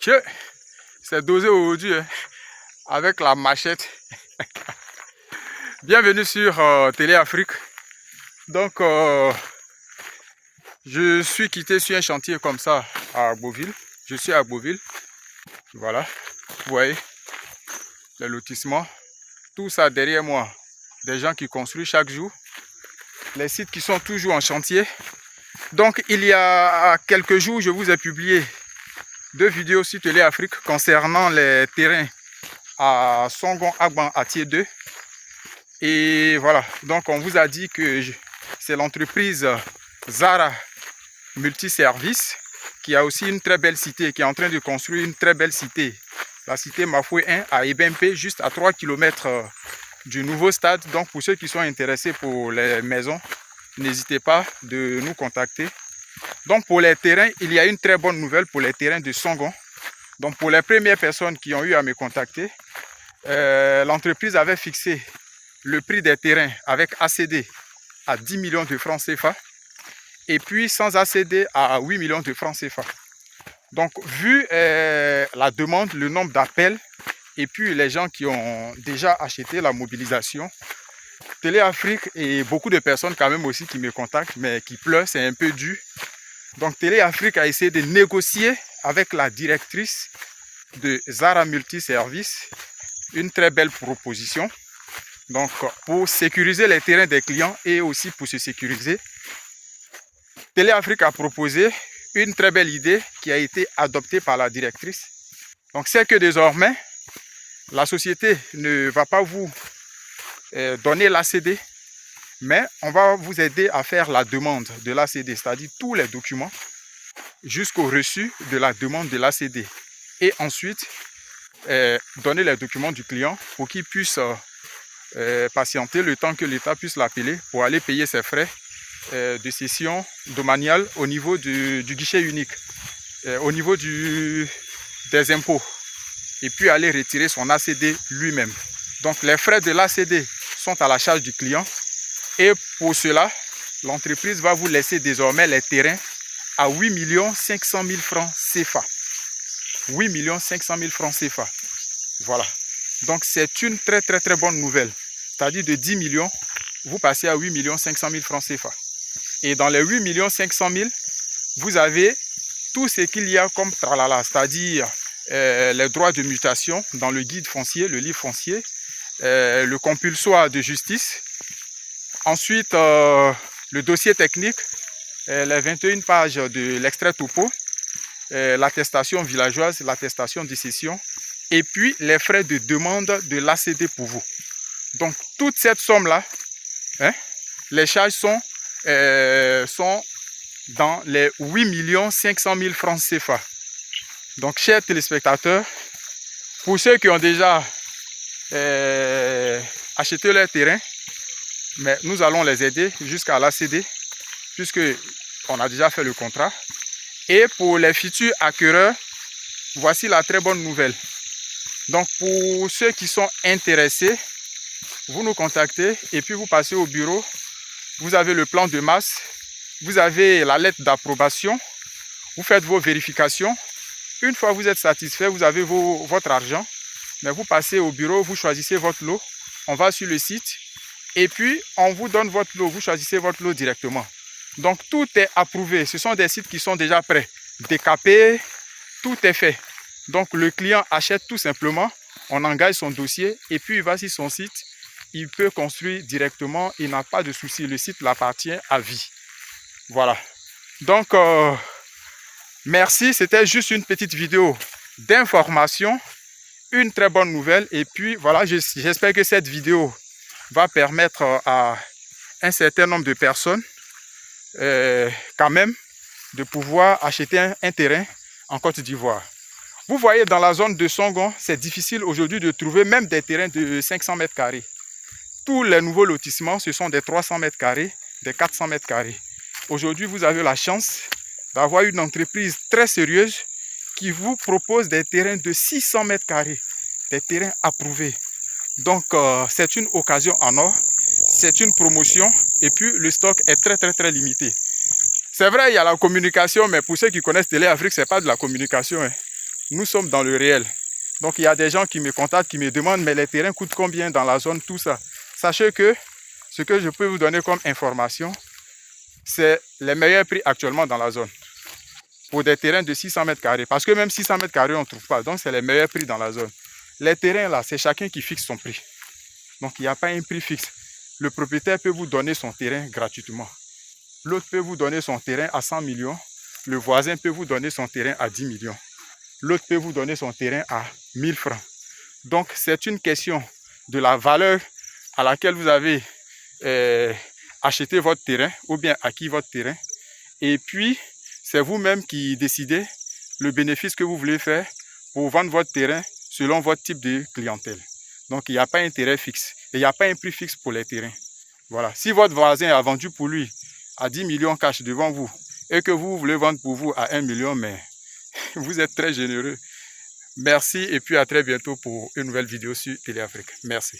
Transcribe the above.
C'est dosé aujourd'hui hein, avec la machette. Bienvenue sur Télé Afrique. Donc, je suis quitté sur un chantier comme ça à Beauville. Je suis à Beauville. Voilà, vous voyez le lotissement. Tout ça derrière moi. Des gens qui construisent chaque jour. Les sites qui sont toujours en chantier. Donc, il y a quelques jours, je vous ai publié 2 vidéos sur Télé Afrique concernant les terrains à Songon, Agban, Atié 2. Et voilà, donc on vous a dit que c'est l'entreprise Zara Multiservice qui a aussi une très belle cité, qui est en train de construire une très belle cité. La cité Mafoué 1 à Ebempe, juste à 3 km du nouveau stade. Donc pour ceux qui sont intéressés pour les maisons, n'hésitez pas de nous contacter. Donc pour les terrains, il y a une très bonne nouvelle pour les terrains de Songon. Donc pour les premières personnes qui ont eu à me contacter, l'entreprise avait fixé le prix des terrains avec ACD à 10 millions de francs CFA et puis sans ACD à 8 millions de francs CFA. Donc vu la demande, le nombre d'appels et puis les gens qui ont déjà acheté, la mobilisation, Télé Afrique et beaucoup de personnes quand même aussi qui me contactent mais qui pleurent, c'est un peu dur. Donc Télé Afrique a essayé de négocier avec la directrice de Zara Multiservice une très belle proposition. Donc pour sécuriser les terrains des clients et aussi pour se sécuriser, Télé Afrique a proposé une très belle idée qui a été adoptée par la directrice. Donc c'est que désormais, la société ne va pas vous donner l'ACD, mais on va vous aider à faire la demande de l'ACD, c'est-à-dire tous les documents jusqu'au reçu de la demande de l'ACD. Et ensuite, donner les documents du client pour qu'il puisse patienter le temps que l'État puisse l'appeler pour aller payer ses frais de cession domaniale au niveau du guichet unique, au niveau des impôts, et puis aller retirer son ACD lui-même. Donc les frais de l'ACD sont à la charge du client et pour cela, l'entreprise va vous laisser désormais les terrains à 8 500 000 francs CFA. 8 500 000 francs CFA. Voilà. Donc c'est une très bonne nouvelle. C'est-à-dire de 10 millions, vous passez à 8 500 000 francs CFA. Et dans les 8 500 000, vous avez tout ce qu'il y a comme tralala, c'est-à-dire les droits de mutation dans le guide foncier, le livre foncier, le compulsoire de justice. Ensuite, le dossier technique, les 21 pages de l'extrait topo, l'attestation villageoise, l'attestation de cession, et puis les frais de demande de l'ACD pour vous. Donc, toute cette somme-là, hein, les charges sont dans les 8 500 000 francs CFA. Donc, chers téléspectateurs, pour ceux qui ont déjà acheté leur terrain, mais nous allons les aider jusqu'à l'ACD, puisque on a déjà fait le contrat. Et pour les futurs acquéreurs, voici la très bonne nouvelle. Donc, pour ceux qui sont intéressés, vous nous contactez et puis vous passez au bureau. Vous avez le plan de masse, vous avez la lettre d'approbation, vous faites vos vérifications. Une fois que vous êtes satisfait, vous avez votre argent. Mais vous passez au bureau, vous choisissez votre lot. On va sur le site et puis on vous donne votre lot. Vous choisissez votre lot directement. Donc tout est approuvé. Ce sont des sites qui sont déjà prêts, décapés, tout est fait. Donc le client achète tout simplement, on engage son dossier et puis il va sur son site. Il peut construire directement, il n'a pas de souci. Le site l'appartient à vie. Voilà. Donc, merci. C'était juste une petite vidéo d'information. Une très bonne nouvelle. Et puis, voilà, j'espère que cette vidéo va permettre à un certain nombre de personnes, quand même, de pouvoir acheter un terrain en Côte d'Ivoire. Vous voyez, dans la zone de Songon, c'est difficile aujourd'hui de trouver même des terrains de 500 mètres carrés. Tous les nouveaux lotissements, ce sont des 300 mètres carrés, des 400 mètres carrés. Aujourd'hui, vous avez la chance d'avoir une entreprise très sérieuse qui vous propose des terrains de 600 mètres carrés, des terrains approuvés. Donc, c'est une occasion en or, c'est une promotion et puis le stock est très limité. C'est vrai, il y a la communication, mais pour ceux qui connaissent Télé Afrique, ce n'est pas de la communication. Hein. nous sommes dans le réel. Donc il y a des gens qui me contactent, qui me demandent mais les terrains coûtent combien dans la zone, tout ça. Sachez que ce que je peux vous donner comme information, c'est les meilleurs prix actuellement dans la zone. Pour des terrains de 600 mètres carrés. Parce que même 600 mètres carrés, on ne trouve pas. Donc c'est les meilleurs prix dans la zone. Les terrains là, c'est chacun qui fixe son prix. Donc il n'y a pas un prix fixe. Le propriétaire peut vous donner son terrain gratuitement. L'autre peut vous donner son terrain à 100 millions. Le voisin peut vous donner son terrain à 10 millions. L'autre peut vous donner son terrain à 1000 francs. Donc, c'est une question de la valeur à laquelle vous avez acheté votre terrain ou bien acquis votre terrain. Et puis, c'est vous-même qui décidez le bénéfice que vous voulez faire pour vendre votre terrain selon votre type de clientèle. Donc, il n'y a pas un terrain fixe. Et il n'y a pas un prix fixe pour les terrains. Voilà. Si votre voisin a vendu pour lui à 10 millions cash devant vous et que vous voulez vendre pour vous à 1 million, mais vous êtes très généreux. Merci et puis à très bientôt pour une nouvelle vidéo sur Téléafrique. Merci.